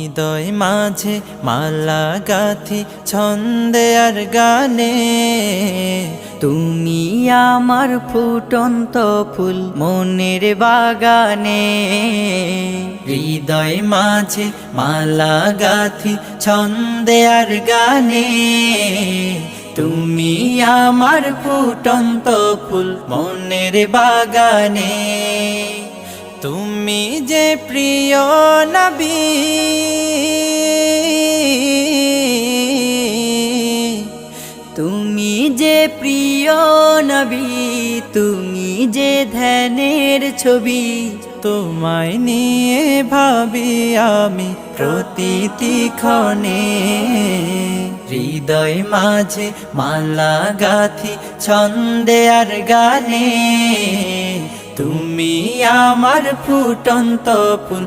হৃদয় মাঝে মালা গাথি ছন্দে আর গানে, তুমি আমার ফুটন্ত ফুল মনের বাগানে। হৃদয় মাঝে মালা গাথি ছন্দে আর গানে, তুমি আমার ফুটন্ত ফুল মনের বাগানে। তুমি যে প্রিয় নবী, তুমি যে প্রিয় নবী, তুমি যে ধ্যানের ছবি। তোমায় নিয়ে ভাবি আমি প্রতিটি ক্ষণে। হৃদয় মাঝে মালা গাথি ছন্দে আর গানে, তুমি আমার ফুটন্ত ফুল